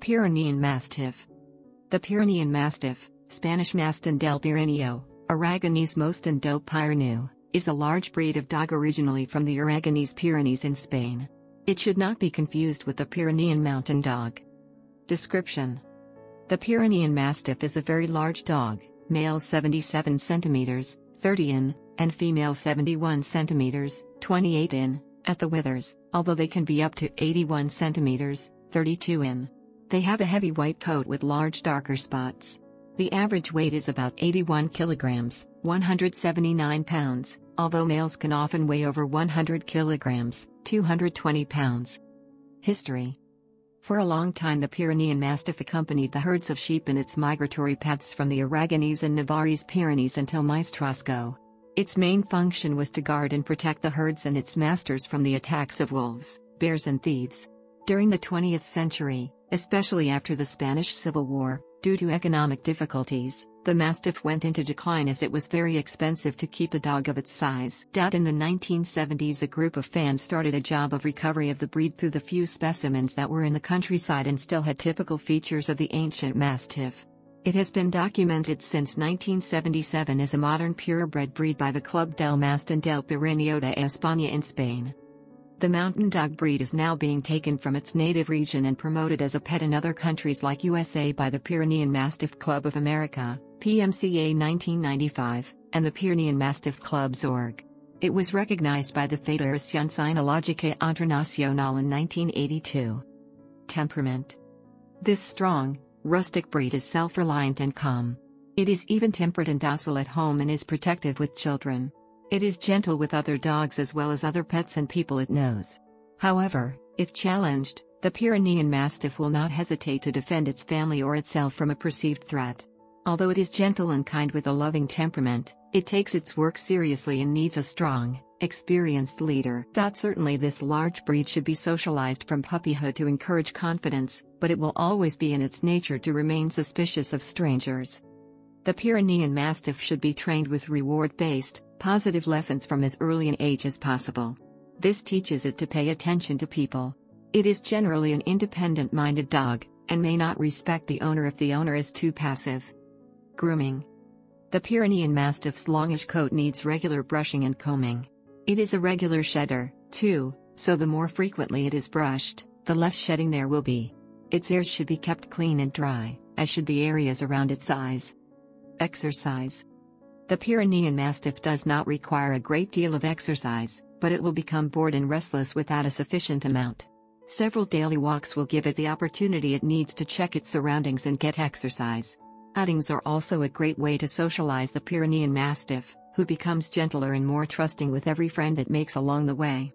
Pyrenean Mastiff. The Pyrenean Mastiff, Spanish Mastin del Pirineo, Aragonese Mostín del Pirineo, is a large breed of dog originally from the Aragonese Pyrenees in Spain. It should not be confused with the Pyrenean Mountain Dog. Description: the Pyrenean Mastiff is a very large dog, male 77 cm, 30 in, and female 71 cm, 28 in, at the withers, although they can be up to 81 cm, 32 in. They have a heavy white coat with large darker spots. The average weight is about 81 kilograms, 179 pounds, although males can often weigh over 100 kilograms, 220 pounds. History: for a long time the Pyrenean Mastiff accompanied the herds of sheep in its migratory paths from the Aragonese and Navarrese Pyrenees until Maestrazgo. Its main function was to guard and protect the herds and its masters from the attacks of wolves, bears and thieves. During the 20th century, especially after the Spanish Civil War, due to economic difficulties, the Mastiff went into decline as it was very expensive to keep a dog of its size. In the 1970s, a group of fans started a job of recovery of the breed through the few specimens that were in the countryside and still had typical features of the ancient Mastiff. It has been documented since 1977 as a modern purebred breed by the Club del Mastín del Pirineo de España in Spain. The mountain dog breed is now being taken from its native region and promoted as a pet in other countries like USA by the Pyrenean Mastiff Club of America, PMCA 1995, and the Pyrenean Mastiff Clubs org. It was recognized by the Federación Sinologica Internacional in 1982. Temperament: this strong, rustic breed is self-reliant and calm. It is even-tempered and docile at home and is protective with children. It is gentle with other dogs as well as other pets and people it knows. However, if challenged, the Pyrenean Mastiff will not hesitate to defend its family or itself from a perceived threat. Although it is gentle and kind with a loving temperament, it takes its work seriously and needs a strong, experienced leader. Certainly this large breed should be socialized from puppyhood to encourage confidence, but it will always be in its nature to remain suspicious of strangers. The Pyrenean Mastiff should be trained with reward-based, positive lessons from as early an age as possible. This teaches it to pay attention to people. It is generally an independent-minded dog, and may not respect the owner if the owner is too passive. Grooming: the Pyrenean Mastiff's longish coat needs regular brushing and combing. It is a regular shedder, too, so the more frequently it is brushed, the less shedding there will be. Its ears should be kept clean and dry, as should the areas around its eyes. Exercise: the Pyrenean Mastiff does not require a great deal of exercise, but it will become bored and restless without a sufficient amount. Several daily walks will give it the opportunity it needs to check its surroundings and get exercise. Outings are also a great way to socialize the Pyrenean Mastiff, who becomes gentler and more trusting with every friend it makes along the way.